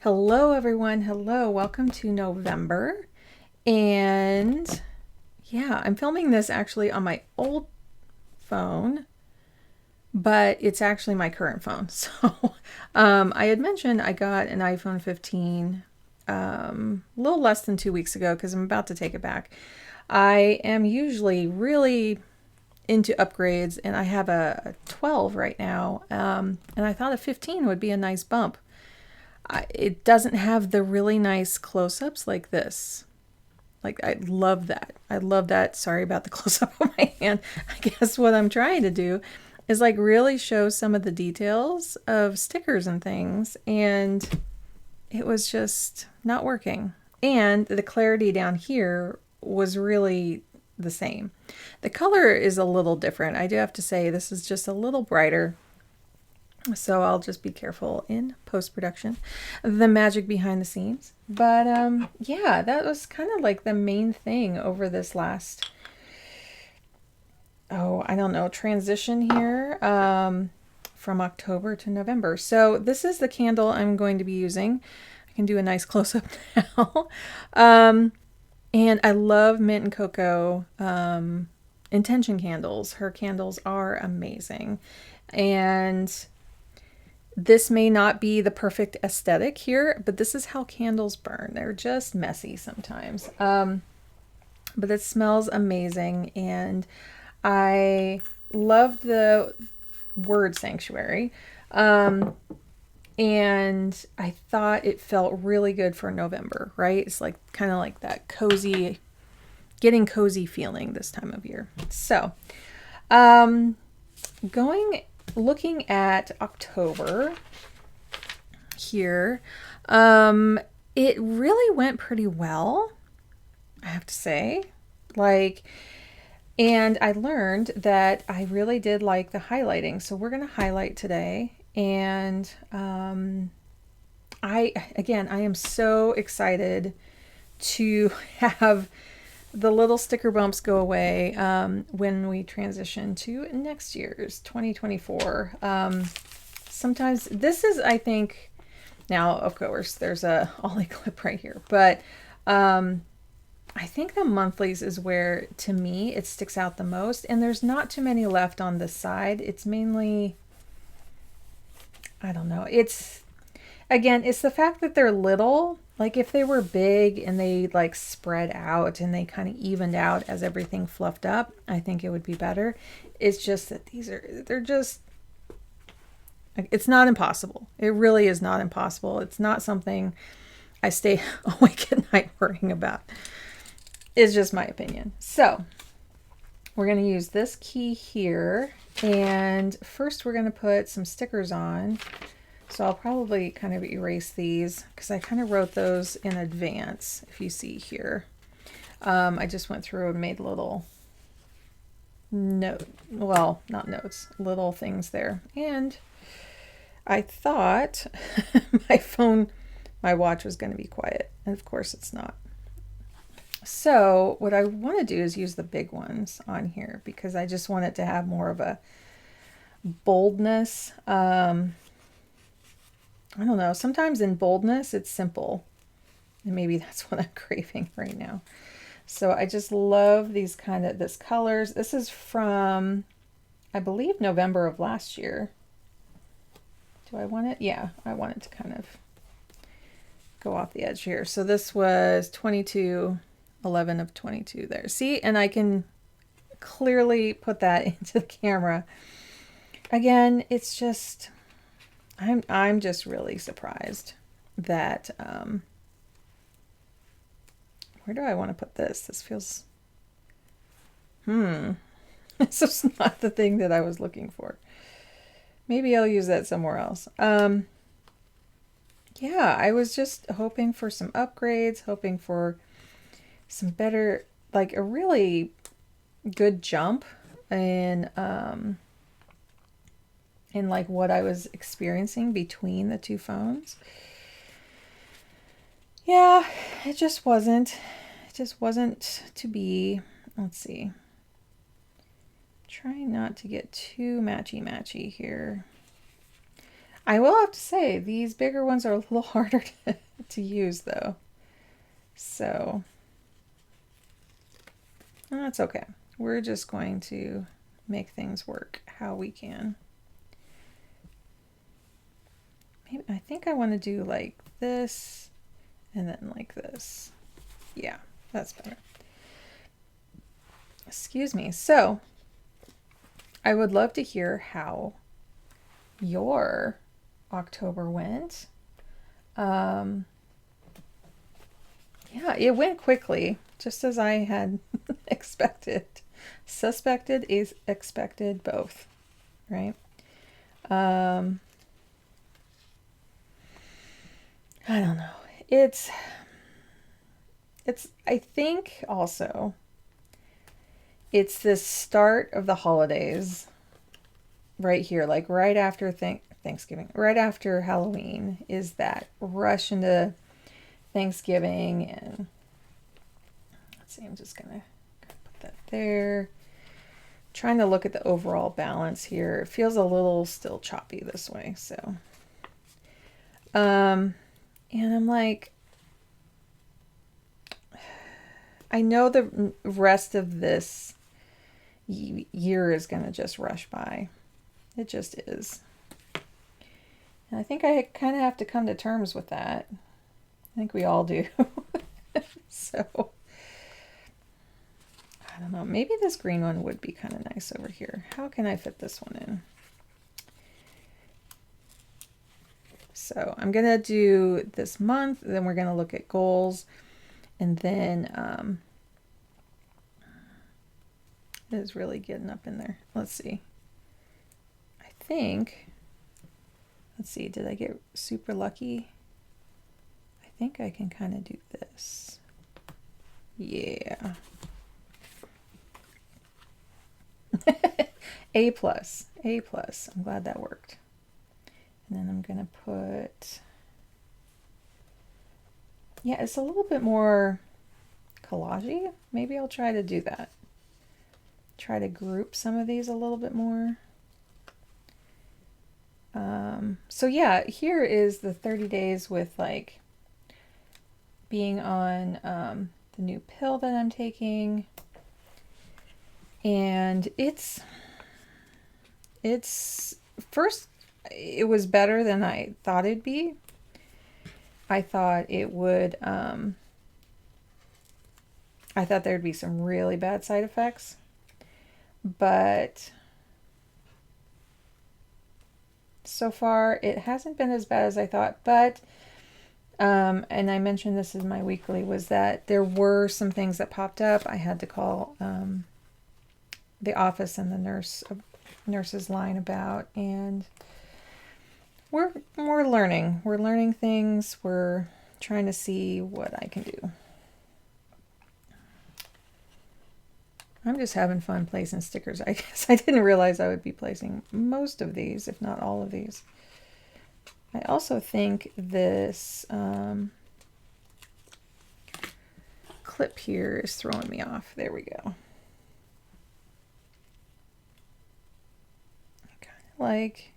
Hello, everyone. Hello. Welcome to November. And yeah, I'm filming this actually on my old phone, but it's actually my current phone. So I had mentioned I got an iPhone 15 a little less than 2 weeks ago because I'm about to take it back. I am usually really into upgrades, and I have a 12 right now, and I thought a 15 would be a nice bump. It doesn't have the really nice close-ups like this. Like, I love that. I love that. Sorry about the close-up of my hand. I guess what I'm trying to do is like really show some of the details of stickers and things, and it was just not working. And the clarity down here was really the same. The color is a little different. I do have to say this is just a little brighter. So I'll just be careful in post-production, the magic behind the scenes. But yeah, that was kind of like the main thing over this last, I don't know, transition here from October to November. So this is the candle I'm going to be using. I can do a nice close-up now. And I love Mint and Cocoa intention candles. Her candles are amazing. And this may not be the perfect aesthetic here, but this is how candles burn. They're just messy sometimes. But it smells amazing, and I love the word sanctuary. And I thought it felt really good for November, right? It's like kind of like that cozy, getting cozy feeling this time of year. So, looking at October here, it really went pretty well, I have to say. And I learned that I really did like the highlighting. So we're going to highlight today. And I am so excited to have the little sticker bumps go away when we transition to next year's 2024. Sometimes this is, I think, now of course there's a Ollie clip right here, but I think the monthlies is where, to me, it sticks out the most, and there's not too many left on this side. It's mainly, I don't know, it's the fact that they're little. Like, if they were big and they like spread out and they kind of evened out as everything fluffed up, I think it would be better. It's just that they're just, it's not impossible. It really is not impossible. It's not something I stay awake at night worrying about. It's just my opinion. So we're going to use this key here, and first we're going to put some stickers on. So I'll probably kind of erase these because I kind of wrote those in advance, if you see here. I just went through and made little not notes, little things there. And I thought my watch was going to be quiet, and of course it's not. So what I want to do is use the big ones on here because I just want it to have more of a boldness. I don't know. Sometimes in boldness, it's simple. And maybe that's what I'm craving right now. So I just love this colors. This is from, I believe, November of last year. Do I want it? Yeah, I want it to kind of go off the edge here. So this was 11 of 22 there. See, and I can clearly put that into the camera. Again, it's just, I'm just really surprised that, where do I want to put this? This feels, this is not the thing that I was looking for. Maybe I'll use that somewhere else. Yeah, I was just hoping for some upgrades, hoping for some better, like a really good jump in like what I was experiencing between the two phones. Yeah, it just wasn't to be. Let's see. Trying not to get too matchy here. I will have to say, these bigger ones are a little harder to use though. So, that's okay. We're just going to make things work how we can. Maybe, I think I want to do like this and then like this. Yeah, that's better. Excuse me. So, I would love to hear how your October went. Yeah, it went quickly, just as I had expected. Suspected is expected both, right? I don't know. It's I think also it's the start of the holidays right here, like right after Thanksgiving, right after Halloween is that rush into Thanksgiving. And let's see, I'm just gonna put that there. Trying to look at the overall balance here. It feels a little still choppy this way, so and I'm like, I know the rest of this year is gonna just rush by. It just is. And I think I kind of have to come to terms with that. I think we all do. So, I don't know. Maybe this green one would be kind of nice over here. How can I fit this one in? So, I'm going to do this month. Then we're going to look at goals. And then, it is really getting up in there. Let's see. I think, let's see, did I get super lucky? I think I can kind of do this. Yeah. A plus, A plus. I'm glad that worked. And then I'm going to put, yeah, it's a little bit more collagey. Maybe I'll try to do that. Try to group some of these a little bit more. So yeah, here is the 30 days with like being on the new pill that I'm taking. And it's first, it was better than I thought it'd be. I thought it would, I thought there'd be some really bad side effects, but so far it hasn't been as bad as I thought. But and I mentioned this in my weekly, was that there were some things that popped up. I had to call the office and the nurse's line about, and we're learning things. We're trying to see what I can do. I'm just having fun placing stickers. I guess I didn't realize I would be placing most of these, if not all of these. I also think this clip here is throwing me off. There we go. Like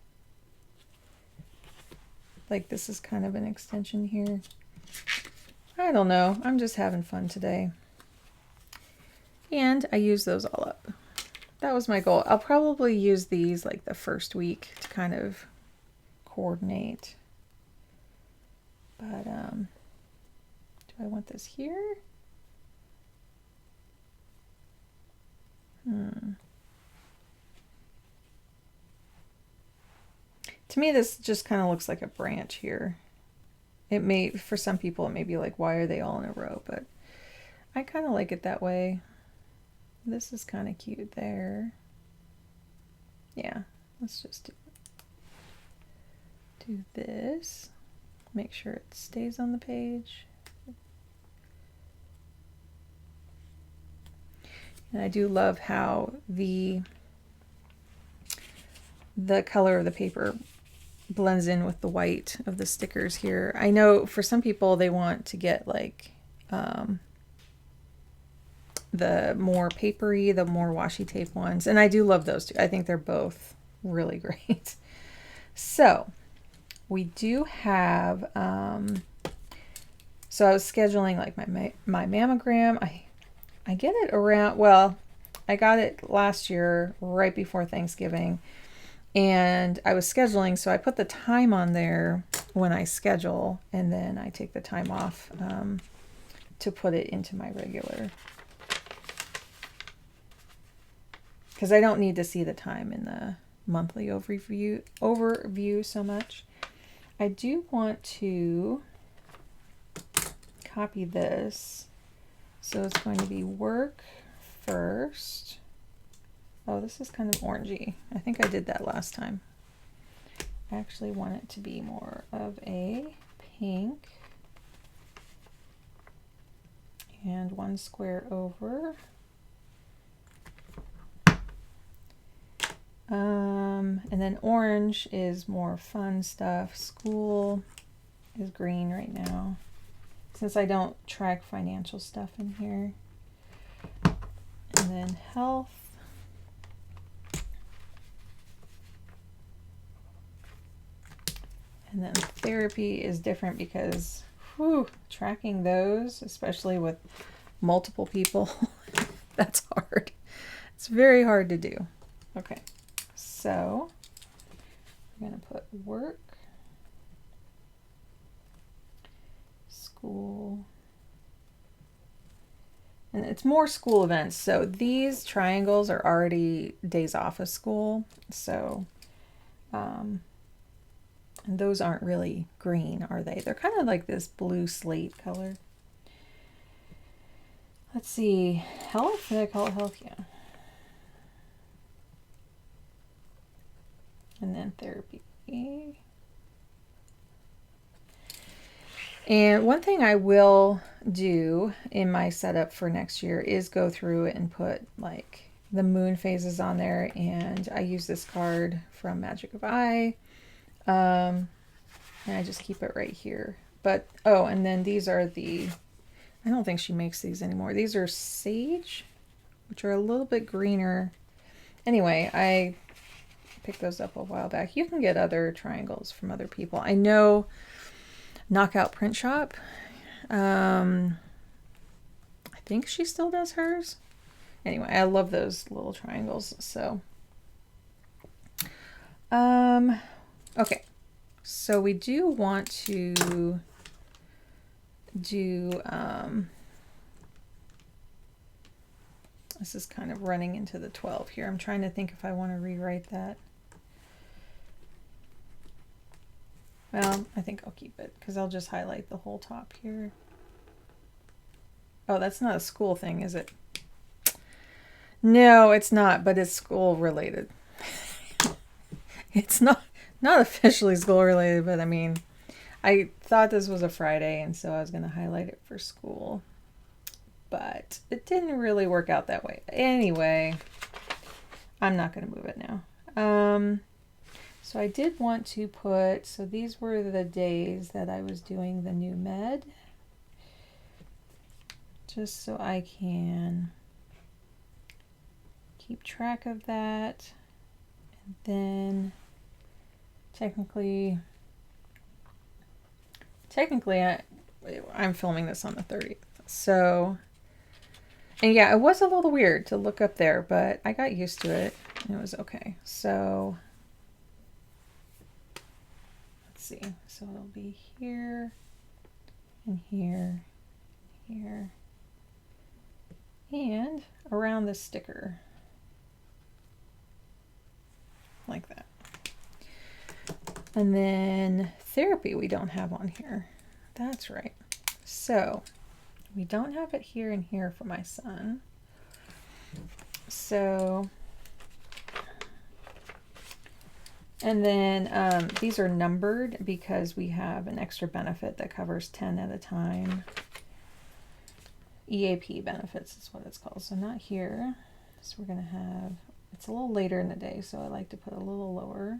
this is kind of an extension here. I don't know. I'm just having fun today. And I use those all up. That was my goal. I'll probably use these like the first week to kind of coordinate. But do I want this here? To me, this just kind of looks like a branch here. It may, for some people, it may be like, why are they all in a row? But I kind of like it that way. This is kind of cute there. Yeah, let's just do this. Make sure it stays on the page. And I do love how the color of the paper blends in with the white of the stickers here. I know for some people they want to get like the more papery, the more washi tape ones, and I do love those too. I think they're both really great. So we do have, so I was scheduling like my mammogram. I get it around, well, I got it last year right before Thanksgiving, and I was scheduling, so I put the time on there when I schedule, and then I take the time off to put it into my regular, because I don't need to see the time in the monthly overview so much. I do want to copy this, so it's going to be work first. Oh, this is kind of orangey. I think I did that last time. I actually want it to be more of a pink. And one square over. And then orange is more fun stuff. School is green right now, since I don't track financial stuff in here. And then health. And then therapy is different because tracking those, especially with multiple people, that's hard. It's very hard to do. Okay, so I'm going to put work, school, and it's more school events. So these triangles are already days off of school. So, and those aren't really green, are they? They're kind of like this blue slate color. Let's see, health, did I call it health? Yeah. And then therapy. And one thing I will do in my setup for next year is go through it and put like the moon phases on there. And I use this card from Magic of I. And I just keep it right here. But, oh, and then these are the, I don't think she makes these anymore. These are sage, which are a little bit greener. Anyway, I picked those up a while back. You can get other triangles from other people. I know Knockout Print Shop. I think she still does hers. Anyway, I love those little triangles. So, okay. So we do want to do, this is kind of running into the 12 here. I'm trying to think if I want to rewrite that. Well, I think I'll keep it because I'll just highlight the whole top here. Oh, that's not a school thing, is it? No, it's not, but it's school related. It's not officially school related, but I mean, I thought this was a Friday, and so I was going to highlight it for school. But it didn't really work out that way. Anyway, I'm not going to move it now. So I did want to put, so these were the days that I was doing the new med. Just so I can keep track of that. And then technically I'm filming this on the 30th. So, and yeah, it was a little weird to look up there, but I got used to it and it was okay. So let's see. So it'll be here and here, here, and around the sticker. Like that. And then therapy we don't have on here. That's right. So we don't have it here and here for my son. So, and then these are numbered because we have an extra benefit that covers 10 at a time. EAP benefits is what it's called. So not here. So we're going to have, it's a little later in the day, so I like to put a little lower.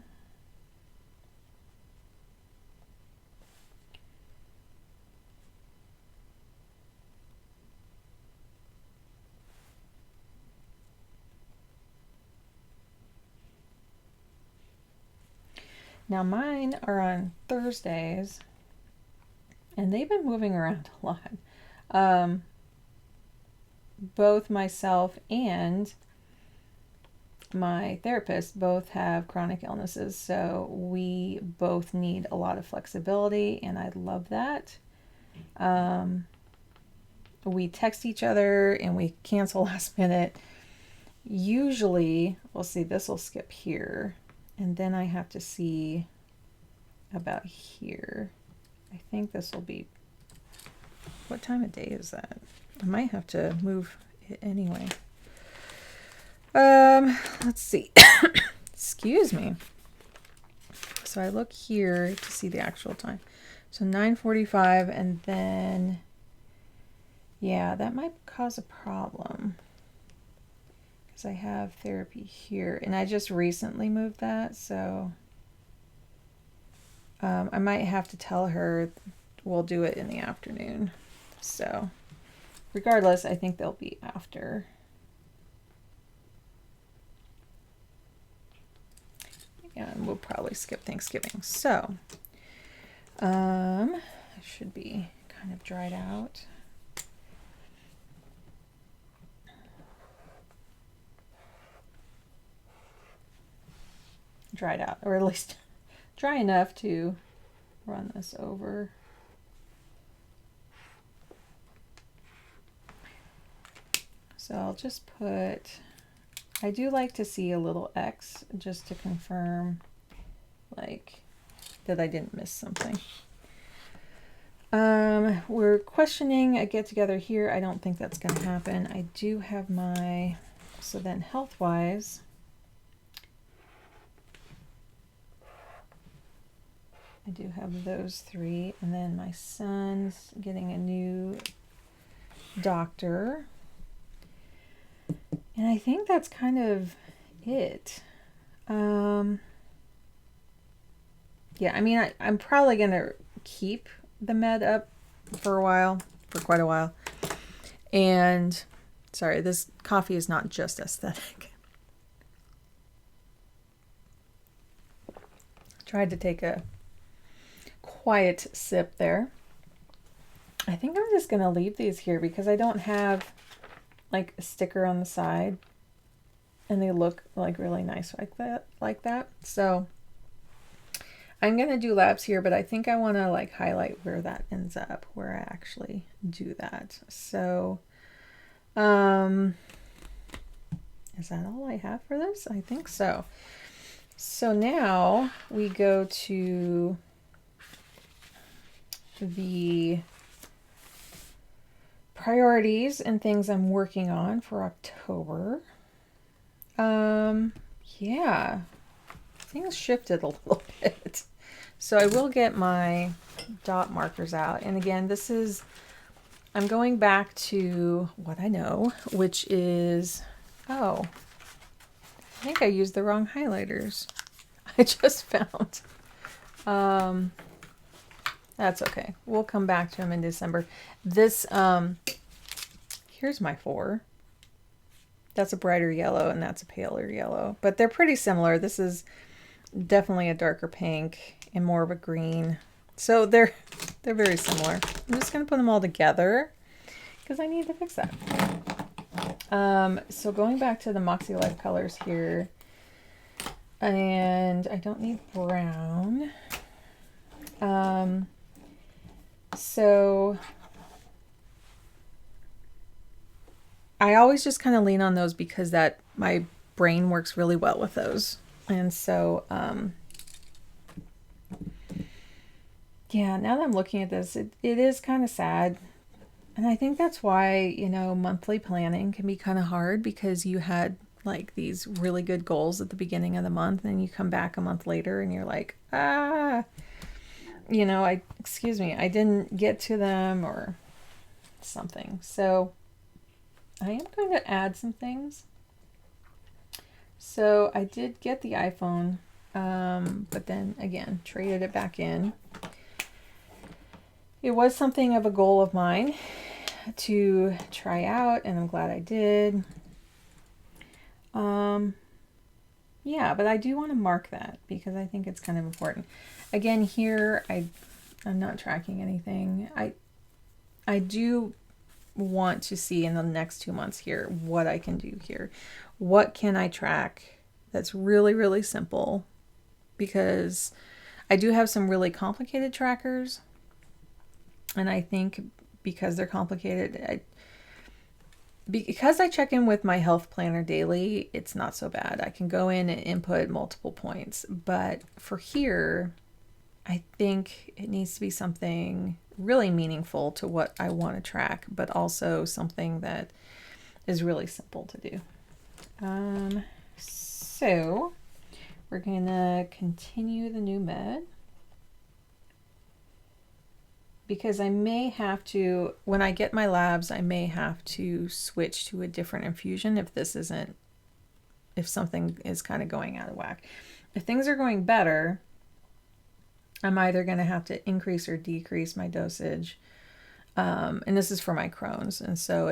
Now mine are on Thursdays, and they've been moving around a lot. Both myself and my therapist both have chronic illnesses, so we both need a lot of flexibility, and I love that. We text each other and we cancel last minute. Usually, we'll see, this will skip here, and then I have to see about here. I think this will be, what time of day is that? I might have to move it anyway. Let's see. Excuse me. So I look here to see the actual time. So 9:45, and then, yeah, that might cause a problem because I have therapy here, and I just recently moved that, so I might have to tell her we'll do it in the afternoon. So regardless, I think they'll be after. And we'll probably skip Thanksgiving. So, it should be kind of dried out. Dried out, or at least dry enough to run this over. So I'll just put, I do like to see a little X just to confirm, like, that I didn't miss something. We're questioning a get-together here. I don't think that's going to happen. I do have my, so then health-wise, I do have those three, and then my son's getting a new doctor. And I think that's kind of it. Yeah, I mean, I'm probably going to keep the med up for quite a while. And, sorry, this coffee is not just aesthetic. Tried to take a quiet sip there. I think I'm just going to leave these here because I don't have like a sticker on the side, and they look like really nice like that. So I'm going to do labs here, but I think I want to like highlight where that ends up, where I actually do that. So, is that all I have for this? I think so. So now we go to the priorities and things I'm working on for October. Yeah, things shifted a little bit. So I will get my dot markers out. And again, this is, I'm going back to what I know, which is, oh, I think I used the wrong highlighters. I just found. That's okay. We'll come back to them in December. This, here's my 4. That's a brighter yellow and that's a paler yellow, but they're pretty similar. This is definitely a darker pink and more of a green. So they're very similar. I'm just going to put them all together because I need to fix that. So going back to the Moxie Life colors here, and I don't need brown. So I always just kind of lean on those because that my brain works really well with those. And so, yeah, now that I'm looking at this, it is kind of sad. And I think that's why, you know, monthly planning can be kind of hard because you had like these really good goals at the beginning of the month and you come back a month later and you're like, you know, I didn't get to them or something. So I am going to add some things. So I did get the iPhone, but then again, traded it back in. It was something of a goal of mine to try out, and I'm glad I did. Yeah, but I do want to mark that because I think it's kind of important. Again, here I'm not tracking anything. I do want to see in the next 2 months here what I can do here. What can I track that's really, really simple? Because I do have some really complicated trackers, and I think because they're complicated, because I check in with my health planner daily, it's not so bad. I can go in and input multiple points. But for here, I think it needs to be something really meaningful to what I want to track, but also something that is really simple to do. So we're going to continue the new med. Because I may have to, when I get my labs, I may have to switch to a different infusion if something is kind of going out of whack. If things are going better, I'm either going to have to increase or decrease my dosage. And this is for my Crohn's. And so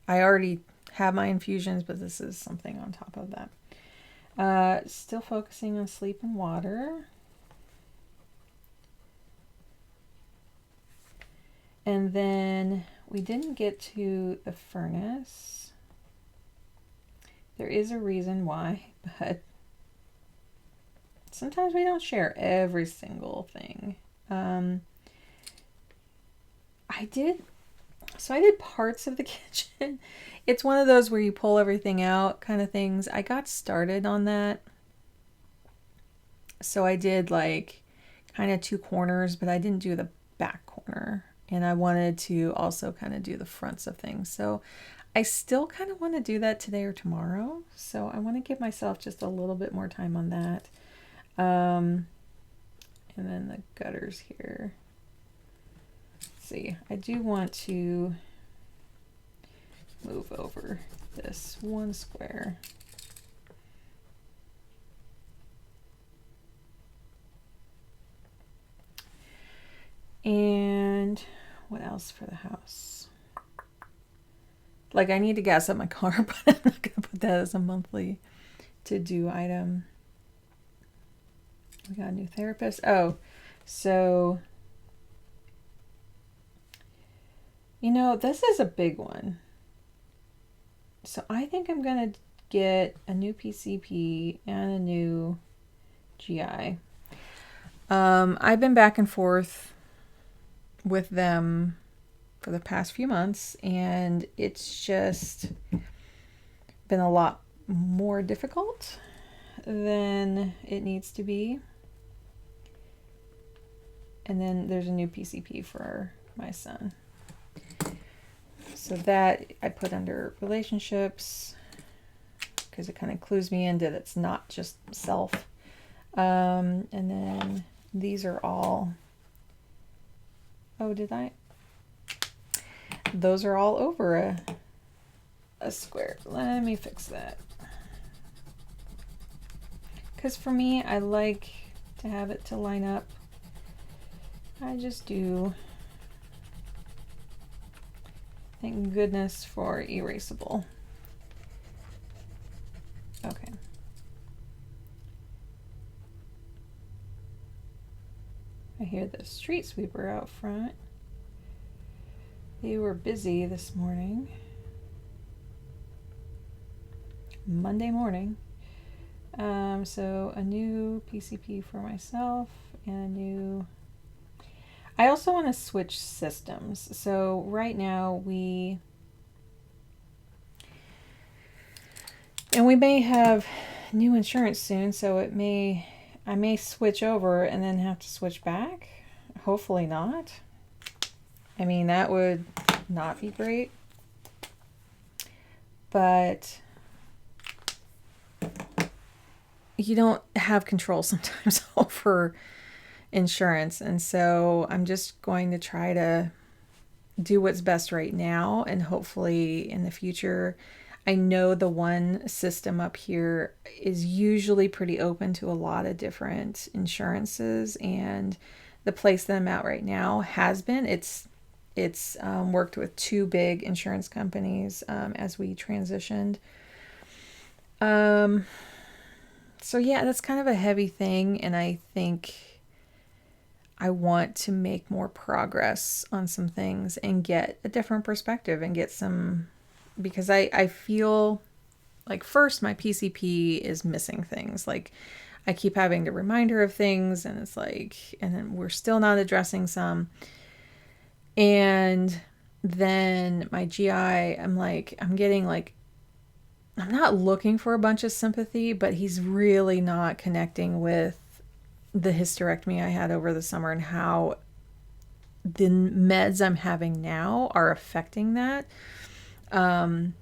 I already have my infusions, but this is something on top of that. Still focusing on sleep and water. And then we didn't get to the furnace. There is a reason why, but sometimes we don't share every single thing. I did parts of the kitchen. It's one of those where you pull everything out kind of things. I got started on that. So I did like kind of 2 corners, but I didn't do the back corner. And I wanted to also kind of do the fronts of things. So I still kind of want to do that today or tomorrow. So I want to give myself just a little bit more time on that. And then the gutters here. Let's see, I do want to move over this 1 square. And what else for the house? Like, I need to gas up my car, but I'm not going to put that as a monthly to-do item. We got a new therapist. Oh, so, this is a big one. So I think I'm going to get a new PCP and a new GI. I've been back and forth with them for the past few months, and it's just been a lot more difficult than it needs to be. And then there's a new PCP for my son. So that I put under relationships because it kind of clues me into that it's not just self. And then these are all, those are all over a square. Let me fix that. Because for me, I like to have it to line up. I just do. Thank goodness for erasable. Okay. I hear the street sweeper out front. They were busy this morning. Monday morning. So a new PCP for myself and I also want to switch systems. So right now we may have new insurance soon, so I may switch over and then have to switch back. Hopefully not. I mean, that would not be great. But you don't have control sometimes over insurance. And so I'm just going to try to do what's best right now. And hopefully in the future, I know the one system up here is usually pretty open to a lot of different insurances. And the place that I'm at right now has been. It's worked with 2 big insurance companies as we transitioned. So yeah, that's kind of a heavy thing, and I think I want to make more progress on some things and get a different perspective and get some, because I feel like first my PCP is missing things. Like I keep having to remind her of things, and it's like, and then we're still not addressing some. And then my GI, I'm getting like, I'm not looking for a bunch of sympathy, but he's really not connecting with the hysterectomy I had over the summer and how the meds I'm having now are affecting that. And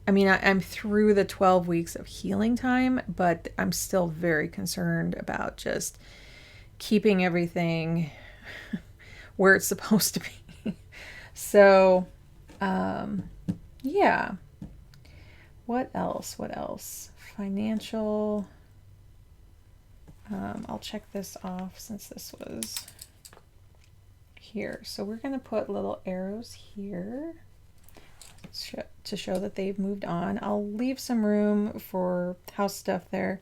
I mean, I'm through the 12 weeks of healing time, but I'm still very concerned about just keeping everything where it's supposed to be. So, yeah. What else? What else? Financial. I'll check this off since this was here. So we're going to put little arrows here to show that they've moved on. I'll leave some room for house stuff there.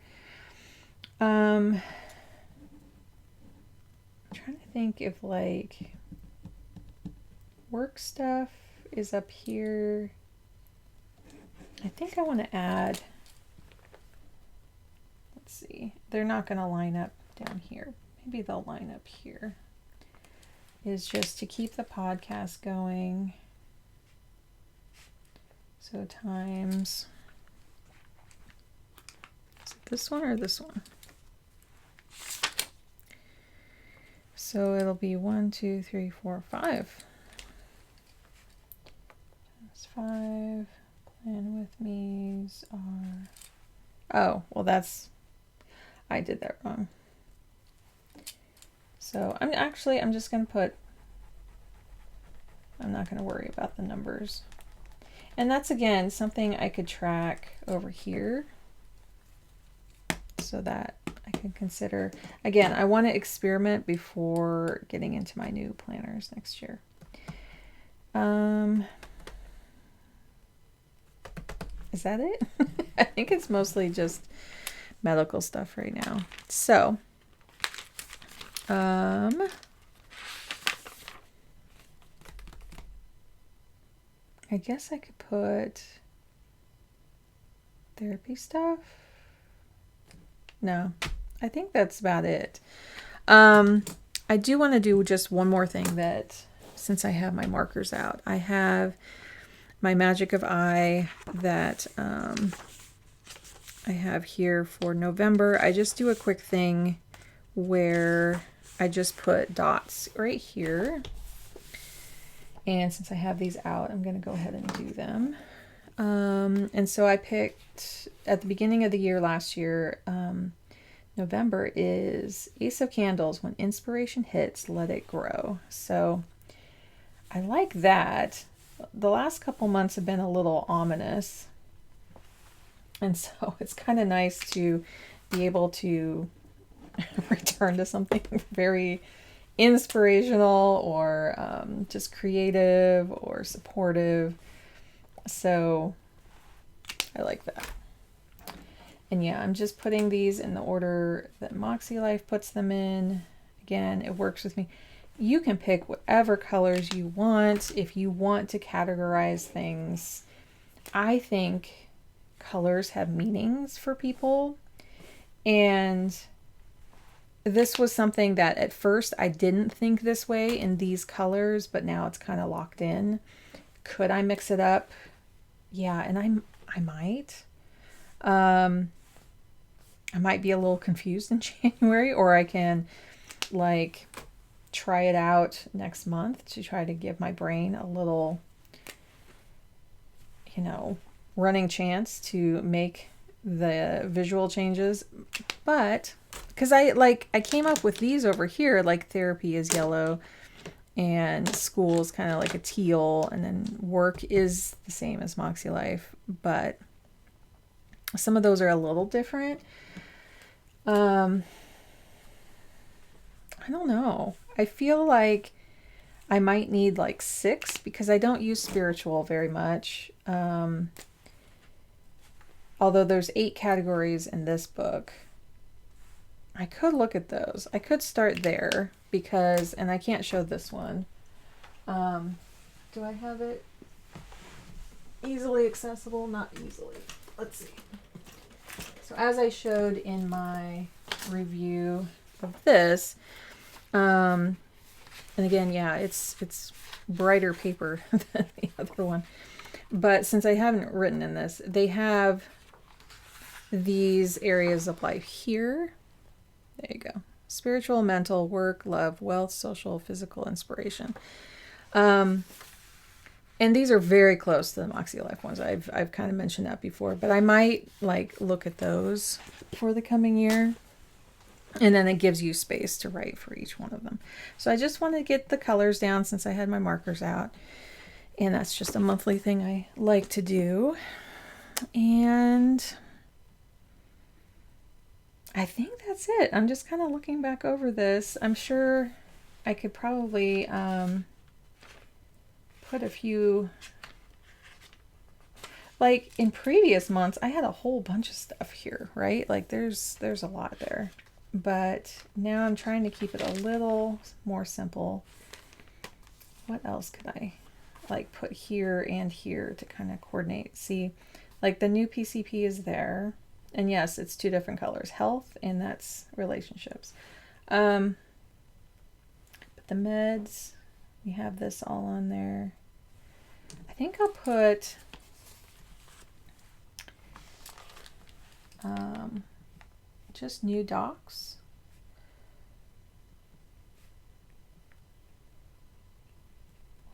I'm trying to think if like work stuff is up here. I think I want to add, let's see, they're not going to line up down here. Maybe they'll line up here. Is just to keep the podcast going. So times, is it this one or this one? So it'll be 1, 2, 3, 4, 5. Times 5. Plan with me's are, oh, well that's, I did that wrong. So I'm just going to put, I'm not going to worry about the numbers. And that's again something I could track over here so that I can consider. Again, I want to experiment before getting into my new planners next year. Is that it? I think it's mostly just medical stuff right now. So, I guess I could put therapy stuff. No, I think that's about it. I do want to do just one more thing that, since I have my markers out, I have my Magic of I that I have here for November. I just do a quick thing where I just put dots right here. And since I have these out, I'm going to go ahead and do them. And so I picked, at the beginning of the year last year, November is Ace of Candles. When inspiration hits, let it grow. So I like that. The last couple months have been a little ominous. And so it's kind of nice to be able to return to something very inspirational or just creative or supportive. So I like that. And yeah, I'm just putting these in the order that Moxie Life puts them in. Again, it works with me. You can pick whatever colors you want if you want to categorize things. I think colors have meanings for people. And this was something that at first I didn't think this way in these colors, but now it's kind of locked in. Could I mix it up? Yeah, and I might. I might be a little confused in January, or I can like try it out next month to try to give my brain a little, you know, running chance to make the visual changes. But because I came up with these over here, like therapy is yellow and school is kind of like a teal, and then work is the same as Moxie Life, but some of those are a little different. I don't know. I feel like I might need like 6 because I don't use spiritual very much. although there's 8 categories in this book, I could look at those. I could start there because, and I can't show this one. Do I have it easily accessible? Not easily. Let's see. So as I showed in my review of this, and again, yeah, it's brighter paper than the other one. But since I haven't written in this, they have these areas apply here. There you go. Spiritual, mental, work, love, wealth, social, physical, inspiration. And these are very close to the Moxie Life ones. I've kind of mentioned that before, but I might like look at those for the coming year. And then it gives you space to write for each one of them. So I just wanted to get the colors down since I had my markers out. And that's just a monthly thing I like to do. And I think that's it. I'm just kind of looking back over this. I'm sure I could probably put a few, like in previous months, I had a whole bunch of stuff here, right? Like there's a lot there. But now I'm trying to keep it a little more simple. What else could I like put here and here to kind of coordinate? See, like the new PCP is there. And yes, it's 2 different colors, health and that's relationships. But the meds, we have this all on there. I think I'll put just new docs.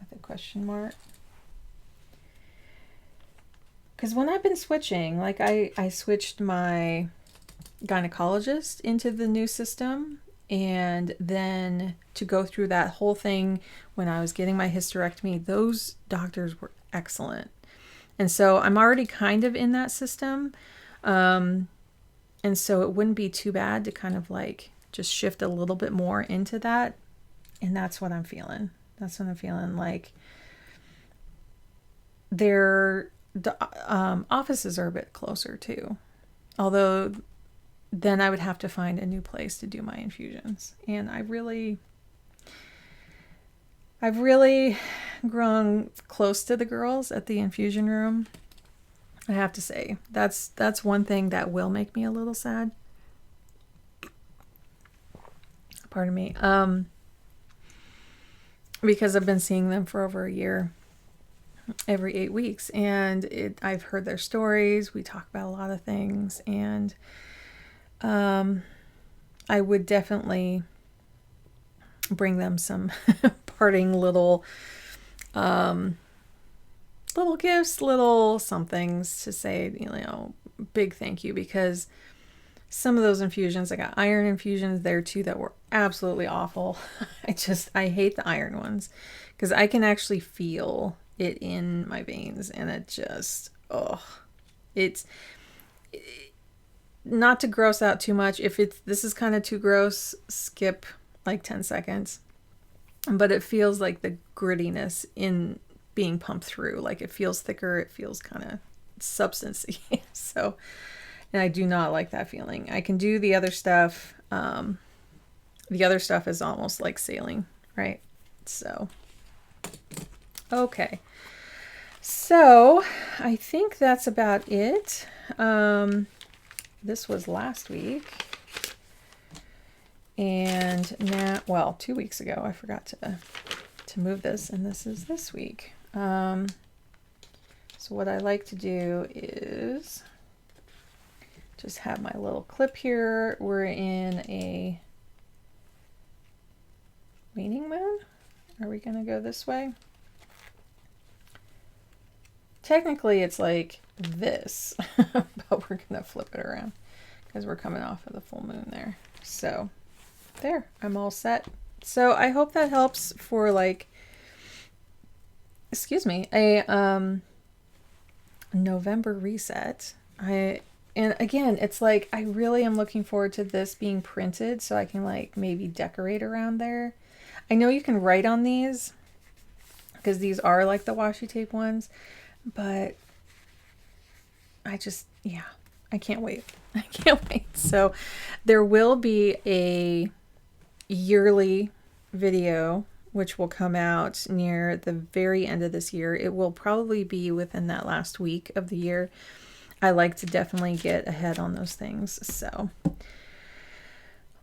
With a question mark. Because when I've been switching, like I switched my gynecologist into the new system, and then to go through that whole thing when I was getting my hysterectomy, those doctors were excellent. And so I'm already kind of in that system. And so it wouldn't be too bad to kind of like just shift a little bit more into that. And that's what I'm feeling. That's what I'm feeling. Like their offices are a bit closer too. Although then I would have to find a new place to do my infusions. And I've really grown close to the girls at the infusion room. I have to say, that's one thing that will make me a little sad. Pardon me. Because I've been seeing them for over a year, every 8 weeks, and I've heard their stories. We talk about a lot of things, and I would definitely bring them some parting little gifts, little somethings to say, big thank you, because some of those infusions, I got iron infusions there too that were absolutely awful. I hate the iron ones because I can actually feel it in my veins, and it just, it's not to gross out too much. If this is kind of too gross, skip like 10 seconds. But it feels like the grittiness in being pumped through, like it feels thicker, it feels kind of substancey. So, and I do not like that feeling. I can do the other stuff. The other stuff is almost like sailing, right? So, okay. So I think that's about it. This was last week. And now, well, 2 weeks ago, I forgot to move this, and this is this week. So what I like to do is just have my little clip here. We're in a waning moon. Are we going to go this way? Technically, it's like this, but we're going to flip it around because we're coming off of the full moon there. So there, I'm all set. So I hope that helps for like, excuse me, a November reset. And again, it's like I really am looking forward to this being printed so I can like maybe decorate around there. I know you can write on these because these are like the washi tape ones, but I just, yeah, I can't wait. I can't wait. So there will be a yearly video which will come out near the very end of this year. It will probably be within that last week of the year. I like to definitely get ahead on those things. So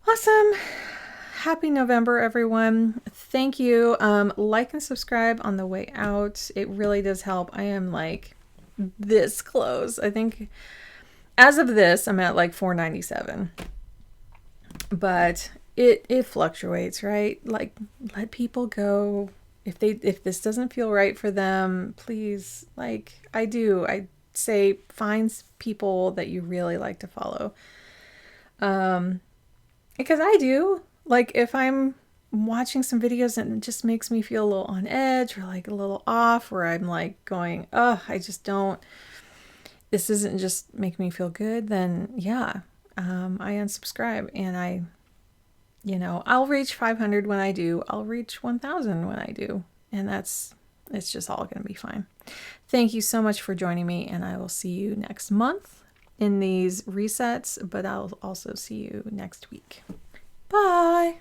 awesome. Happy November, everyone. Thank you. Like and subscribe on the way out. It really does help. I am like this close. I think as of this, I'm at like 497. But it fluctuates, right? Like, let people go. If this doesn't feel right for them, please, like I say, find people that you really like to follow. Because I do. Like, if I'm watching some videos and it just makes me feel a little on edge or like a little off, where I'm like going, oh, I just don't, this isn't just making me feel good, then yeah, I unsubscribe. And I'll reach 500 when I do. I'll reach 1,000 when I do. And it's just all going to be fine. Thank you so much for joining me. And I will see you next month in these resets, but I'll also see you next week. Bye.